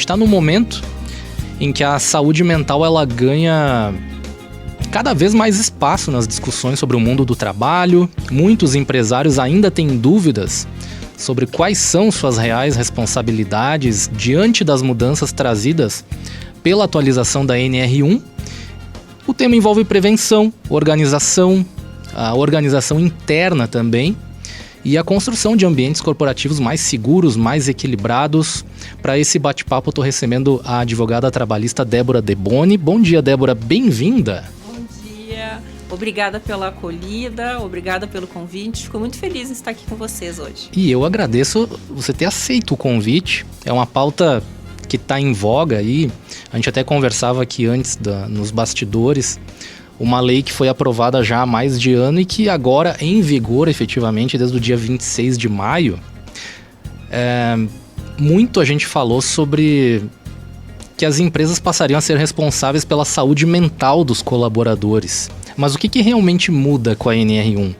está num momento em que a saúde mental ela ganha cada vez mais espaço nas discussões sobre o mundo do trabalho. Muitos empresários ainda têm dúvidas sobre quais são suas reais responsabilidades diante das mudanças trazidas pela atualização da NR1. O tema envolve prevenção, organização, a organização interna também, e a construção de ambientes corporativos mais seguros, mais equilibrados. Para esse bate-papo, eu estou recebendo a advogada trabalhista Débora Deboni. Bom dia, Débora, bem-vinda. Bom dia, obrigada pela acolhida, obrigada pelo convite. Fico muito feliz em estar aqui com vocês hoje. E eu agradeço você ter aceito o convite. É uma pauta que está em voga aí. A gente até conversava aqui antes, nos bastidores. Uma lei que foi aprovada já há mais de ano e que agora em vigor efetivamente desde o dia 26 de maio. Muito a gente falou sobre que as empresas passariam a ser responsáveis pela saúde mental dos colaboradores. Mas o que realmente muda com a NR1?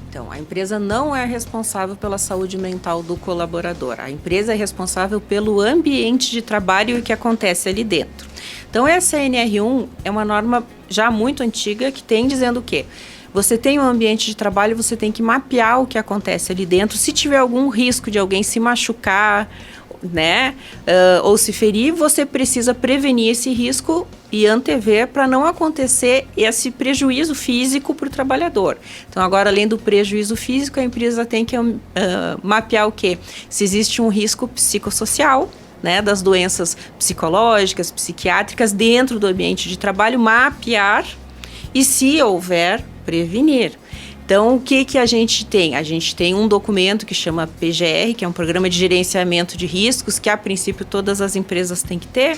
Então, a empresa não é responsável pela saúde mental do colaborador. A empresa é responsável pelo ambiente de trabalho e o que acontece ali dentro. Então, essa NR1 é uma norma já muito antiga que tem dizendo o quê? Você tem um ambiente de trabalho, você tem que mapear o que acontece ali dentro. Se tiver algum risco de alguém se machucar, né, ou se ferir, você precisa prevenir esse risco e antever para não acontecer esse prejuízo físico para o trabalhador. Então, agora, além do prejuízo físico, a empresa tem que mapear o quê? Se existe um risco psicossocial, né, das doenças psicológicas, psiquiátricas dentro do ambiente de trabalho, mapear e, se houver, prevenir. Então, o que a gente tem? A gente tem um documento que chama PGR, que é um Programa de Gerenciamento de Riscos, que a princípio todas as empresas têm que ter,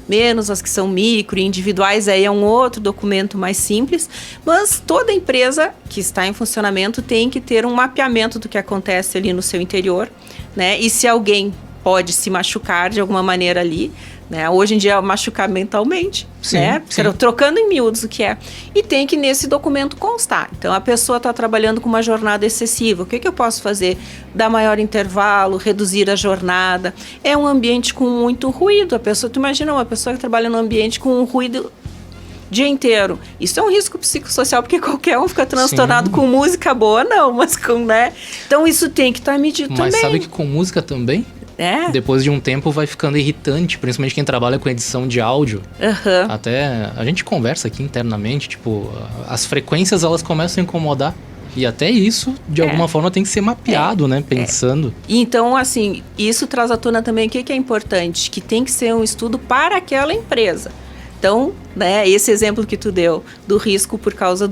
menos as que são micro e individuais, aí é um outro documento mais simples, mas toda empresa que está em funcionamento tem que ter um mapeamento do que acontece ali no seu interior, né? E se alguém pode se machucar de alguma maneira ali, né? Hoje em dia machucar mentalmente, sim, né? Sim. Trocando em miúdos o que é. E tem que nesse documento constar. Então, a pessoa está trabalhando com uma jornada excessiva. O que eu posso fazer? Dar maior intervalo, reduzir a jornada. É um ambiente com muito ruído. Tu imagina uma pessoa que trabalha num ambiente com um ruído dia inteiro. Isso é um risco psicossocial, porque qualquer um fica transtornado com música boa, não, mas com, né? Então, isso tem que estar medido também. Mas sabe que com música também? Depois de um tempo vai ficando irritante, principalmente quem trabalha com edição de áudio. Até a gente conversa aqui internamente, tipo, as frequências elas começam a incomodar. E até isso, de alguma forma, tem que ser mapeado, né? Pensando. Então, assim, isso traz à tona também o que é importante, que tem que ser um estudo para aquela empresa. Então, né, esse exemplo que tu deu do risco por causa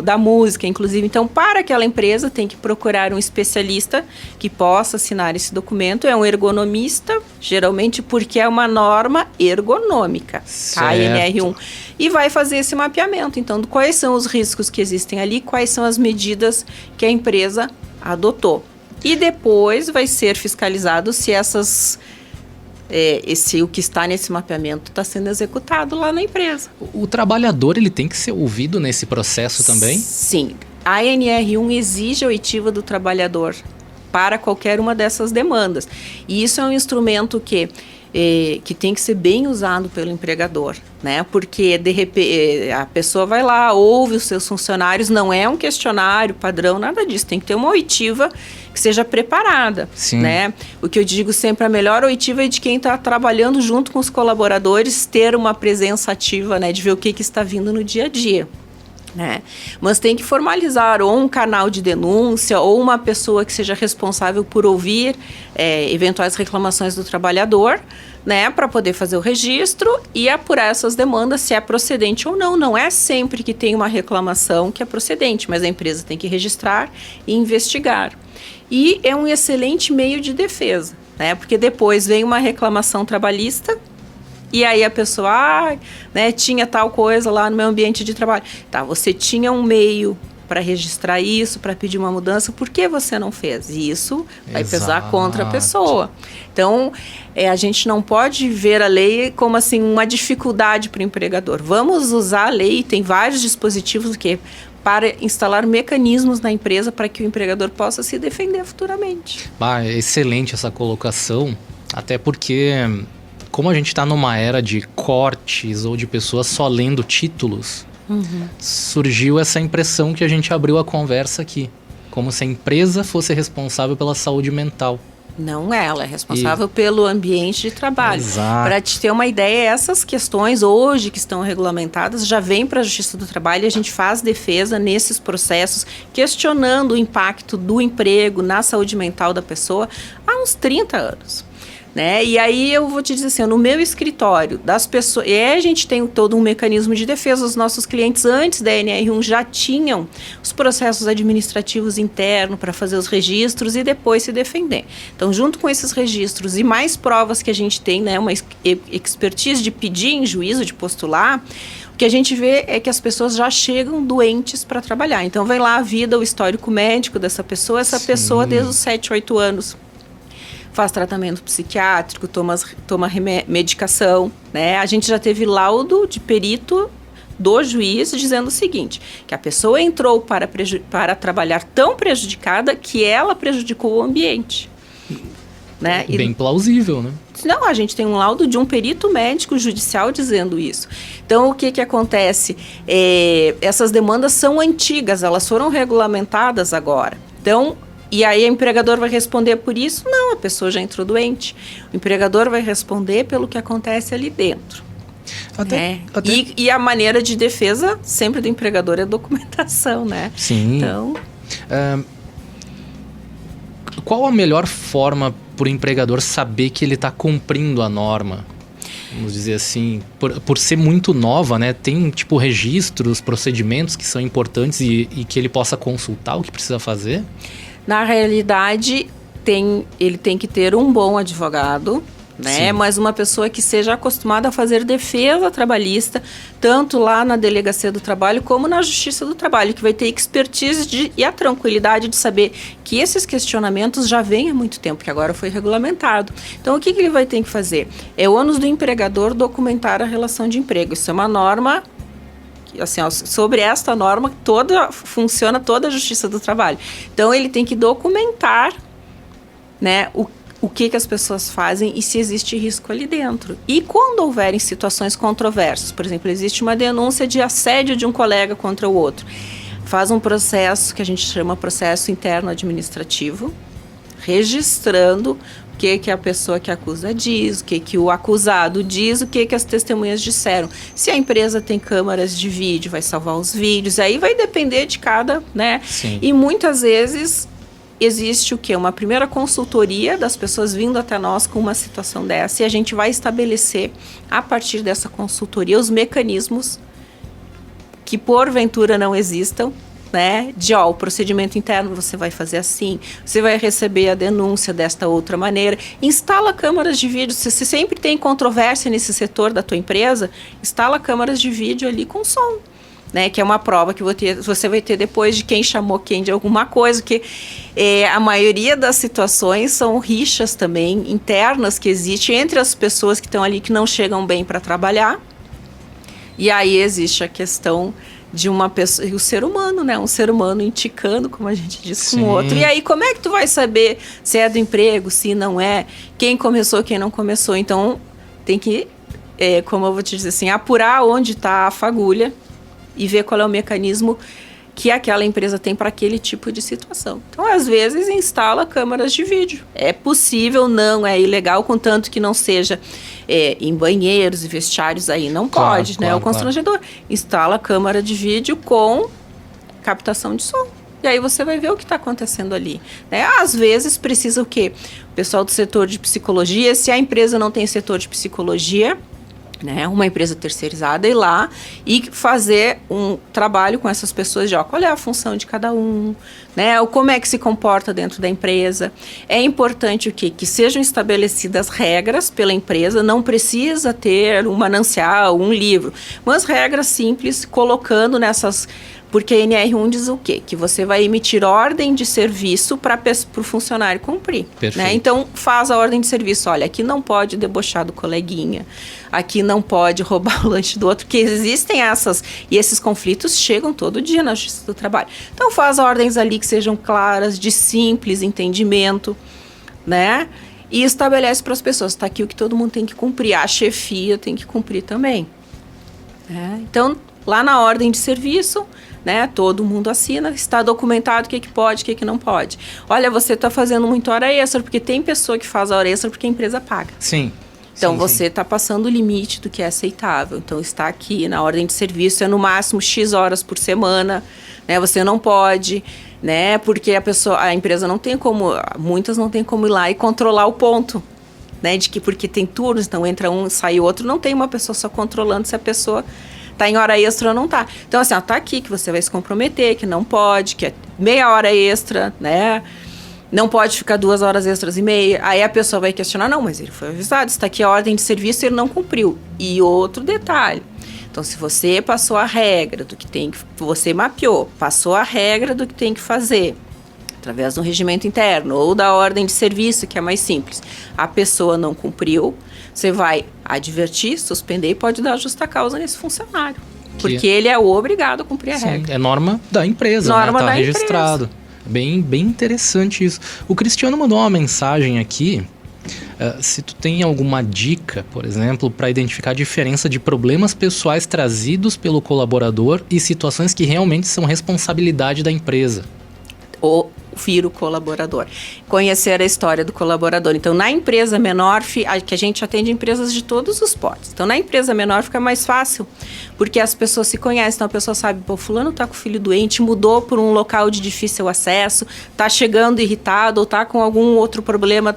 da música, inclusive. Então, para aquela empresa, tem que procurar um especialista que possa assinar esse documento. É um ergonomista, geralmente porque é uma norma ergonômica, tá? A NR1. E vai fazer esse mapeamento. Então, quais são os riscos que existem ali, quais são as medidas que a empresa adotou. E depois vai ser fiscalizado se o que está nesse mapeamento está sendo executado lá na empresa. O trabalhador ele tem que ser ouvido nesse processo também? Sim. A NR1 exige a oitiva do trabalhador para qualquer uma dessas demandas. E isso é um instrumento que tem que ser bem usado pelo empregador, né? Porque, de repente, a pessoa vai lá, ouve os seus funcionários, não é um questionário padrão, nada disso. Tem que ter uma oitiva que seja preparada, né? O que eu digo sempre, a melhor oitiva é de quem está trabalhando junto com os colaboradores, ter uma presença ativa, né? De ver o que está vindo no dia a dia. Né? Mas tem que formalizar ou um canal de denúncia ou uma pessoa que seja responsável por ouvir eventuais reclamações do trabalhador, né, para poder fazer o registro e apurar essas demandas se é procedente ou não. Não é sempre que tem uma reclamação que é procedente, mas a empresa tem que registrar e investigar. E é um excelente meio de defesa, né, porque depois vem uma reclamação trabalhista. E aí a pessoa, né, tinha tal coisa lá no meu ambiente de trabalho. Tá, você tinha um meio para registrar isso, para pedir uma mudança, por que você não fez? E isso vai pesar contra a pessoa. Então, a gente não pode ver a lei como assim uma dificuldade para o empregador. Vamos usar a lei, tem vários dispositivos para instalar mecanismos na empresa para que o empregador possa se defender futuramente. Excelente essa colocação, até porque como a gente está numa era de cortes ou de pessoas só lendo títulos, surgiu essa impressão que a gente abriu a conversa aqui. Como se a empresa fosse responsável pela saúde mental. Não é, ela é responsável pelo ambiente de trabalho. Para te ter uma ideia, essas questões hoje que estão regulamentadas já vêm para a Justiça do Trabalho e a gente faz defesa nesses processos, questionando o impacto do emprego na saúde mental da pessoa há uns 30 anos. Né? E aí eu vou te dizer assim, no meu escritório, das pessoas, a gente tem todo um mecanismo de defesa. Os nossos clientes antes da NR1 já tinham os processos administrativos internos para fazer os registros e depois se defender. Então, junto com esses registros e mais provas que a gente tem, né, uma expertise de pedir em juízo, de postular, o que a gente vê é que as pessoas já chegam doentes para trabalhar. Então, vem lá a vida, o histórico médico dessa pessoa, pessoa desde os 7, 8 anos. Faz tratamento psiquiátrico, toma medicação, né? A gente já teve laudo de perito do juiz dizendo o seguinte, que a pessoa entrou para trabalhar tão prejudicada que ela prejudicou o ambiente. Né? Bem plausível, né? Não, a gente tem um laudo de um perito médico judicial dizendo isso. Então, o que acontece? Essas demandas são antigas, elas foram regulamentadas agora. Então, e aí o empregador vai responder por isso? Não, a pessoa já entrou doente. O empregador vai responder pelo que acontece ali dentro. E a maneira de defesa sempre do empregador é a documentação, né? Sim. Então... qual a melhor forma para o empregador saber que ele está cumprindo a norma? Vamos dizer assim, por ser muito nova, né? Tem tipo registros, procedimentos que são importantes e que ele possa consultar o que precisa fazer? Na realidade, ele tem que ter um bom advogado, né? Sim. Mas uma pessoa que seja acostumada a fazer defesa trabalhista, tanto lá na Delegacia do Trabalho como na Justiça do Trabalho, que vai ter expertise e a tranquilidade de saber que esses questionamentos já vêm há muito tempo, que agora foi regulamentado. Então, o que ele vai ter que fazer? É o ônus do empregador documentar a relação de emprego. Isso é uma norma... Assim, sobre esta norma funciona toda a Justiça do Trabalho. Então, ele tem que documentar, né, o que as pessoas fazem e se existe risco ali dentro. E quando houverem situações controversas, por exemplo, existe uma denúncia de assédio de um colega contra o outro, faz um processo que a gente chama processo interno administrativo, registrando o que a pessoa que acusa diz, o que o acusado diz, o que as testemunhas disseram. Se a empresa tem câmaras de vídeo, vai salvar os vídeos, aí vai depender de cada, né? Sim. E muitas vezes existe o quê? Uma primeira consultoria das pessoas vindo até nós com uma situação dessa e a gente vai estabelecer, a partir dessa consultoria, os mecanismos que porventura não existam, né? O procedimento interno você vai fazer assim, você vai receber a denúncia desta outra maneira, instala câmaras de vídeo. Se você sempre tem controvérsia nesse setor da tua empresa, instala câmaras de vídeo ali com som, né? Que é uma prova que você vai ter depois de quem chamou quem de alguma coisa, que a maioria das situações são rixas também internas que existem entre as pessoas que estão ali, que não chegam bem para trabalhar, e aí existe a questão de uma pessoa, o ser humano, né? Um ser humano inticando, como a gente diz, Sim. com o outro. E aí, como é que tu vai saber se é do emprego, se não é? Quem começou, quem não começou? Então, tem que, como eu vou te dizer assim, apurar onde está a fagulha e ver qual é o mecanismo que aquela empresa tem para aquele tipo de situação. Então, às vezes, instala câmaras de vídeo. É possível, não é ilegal, contanto que não seja em banheiros e vestiários, aí não pode, né? O constrangedor. Instala câmara de vídeo com captação de som. E aí você vai ver o que está acontecendo ali, né? Às vezes precisa o quê? O pessoal do setor de psicologia, se a empresa não tem setor de psicologia, né, uma empresa terceirizada, ir lá e fazer um trabalho com essas pessoas de qual é a função de cada um, né, como é que se comporta dentro da empresa. É importante o quê? Que sejam estabelecidas regras pela empresa, não precisa ter um manancial, um livro, mas regras simples, colocando nessas... Porque a NR1 diz o quê? Que você vai emitir ordem de serviço para o funcionário cumprir. Né? Então, faz a ordem de serviço. Olha, aqui não pode debochar do coleguinha, aqui não pode roubar o lanche do outro, porque existem e esses conflitos chegam todo dia na Justiça do Trabalho. Então, faz ordens ali que sejam claras, de simples entendimento, né? e estabelece para as pessoas, está aqui o que todo mundo tem que cumprir, a chefia tem que cumprir também. Então, lá na ordem de serviço, né, todo mundo assina, está documentado o que pode, o que não pode. Olha, você está fazendo muito hora extra, porque tem pessoa que faz hora extra porque a empresa paga. Sim. Então, você está passando o limite do que é aceitável. Então, está aqui na ordem de serviço, é no máximo X horas por semana, né? Você não pode, né? Porque a empresa não tem como, muitas não tem como ir lá e controlar o ponto, né? De que porque tem turnos, então entra um, sai outro, não tem uma pessoa só controlando se a pessoa está em hora extra ou não está. Então, assim, está aqui que você vai se comprometer, que não pode, que é meia hora extra, né? Não pode ficar 2 horas extras e meia. Aí a pessoa vai questionar, não, mas ele foi avisado, está aqui a ordem de serviço e ele não cumpriu. E outro detalhe, então se você passou a regra do que tem que, você mapeou, passou a regra do que tem que fazer, através do regimento interno ou da ordem de serviço, que é mais simples, a pessoa não cumpriu, você vai advertir, suspender e pode dar justa causa nesse funcionário. Porque ele é obrigado a cumprir a regra. É norma da empresa, norma né? Tá da registrado. Empresa. Bem interessante isso. O Cristiano mandou uma mensagem aqui. Se tu tem alguma dica, por exemplo, para identificar a diferença de problemas pessoais trazidos pelo colaborador e situações que realmente são responsabilidade da empresa. Ouvir o colaborador, conhecer a história do colaborador. Então, na empresa menor, que a gente atende empresas de todos os portes. Então, na empresa menor fica mais fácil, porque as pessoas se conhecem. Então, a pessoa sabe, pô, fulano tá com o filho doente, mudou por um local de difícil acesso, tá chegando irritado, ou tá com algum outro problema,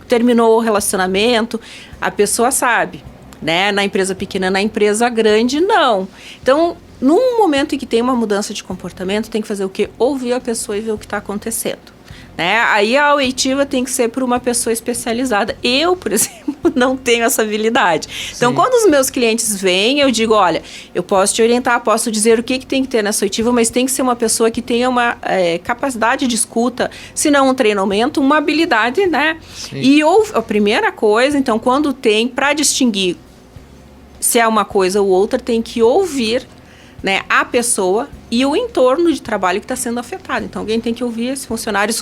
terminou o relacionamento. A pessoa sabe, né? Na empresa pequena, na empresa grande, não. Então, num momento em que tem uma mudança de comportamento, tem que fazer o quê? Ouvir a pessoa e ver o que está acontecendo. Né? Aí a oitiva tem que ser por uma pessoa especializada. Eu, por exemplo, não tenho essa habilidade. Então, quando os meus clientes vêm, eu digo, olha, eu posso te orientar, posso dizer o que tem que ter nessa oitiva, mas tem que ser uma pessoa que tenha uma capacidade de escuta, se não um treinamento, uma habilidade, né? Sim. E a primeira coisa, então, quando tem, para distinguir se é uma coisa ou outra, tem que ouvir, né, a pessoa e o entorno de trabalho que está sendo afetado. Então, alguém tem que ouvir esses funcionários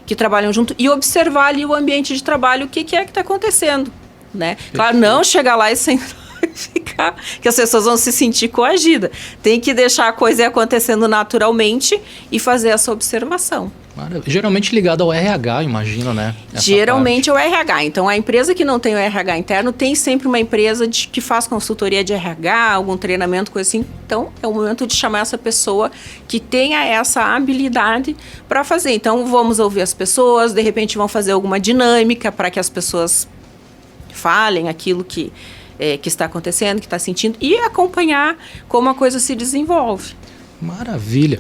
que trabalham junto e observar ali o ambiente de trabalho, o que é que está acontecendo, né? Claro, não chegar lá e ficar, que as pessoas vão se sentir coagidas. Tem que deixar a coisa ir acontecendo naturalmente e fazer essa observação. Geralmente ligado ao RH, imagino, né? Geralmente é o RH. Então, a empresa que não tem o RH interno tem sempre uma empresa que faz consultoria de RH, algum treinamento, coisa assim. Então, é o momento de chamar essa pessoa que tenha essa habilidade para fazer. Então, vamos ouvir as pessoas, de repente vão fazer alguma dinâmica para que as pessoas falem aquilo que está acontecendo, que está sentindo, e acompanhar como a coisa se desenvolve. Maravilha.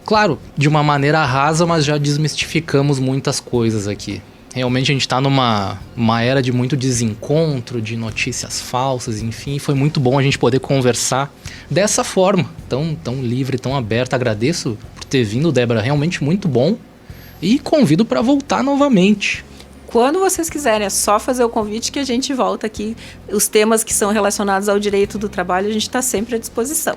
Claro, de uma maneira rasa, mas já desmistificamos muitas coisas aqui. Realmente a gente está numa era de muito desencontro, de notícias falsas, enfim. Foi muito bom a gente poder conversar dessa forma, tão livre, tão aberta. Agradeço por ter vindo, Débora, realmente muito bom. E convido para voltar novamente. Quando vocês quiserem, é só fazer o convite que a gente volta aqui. Os temas que são relacionados ao direito do trabalho, a gente está sempre à disposição.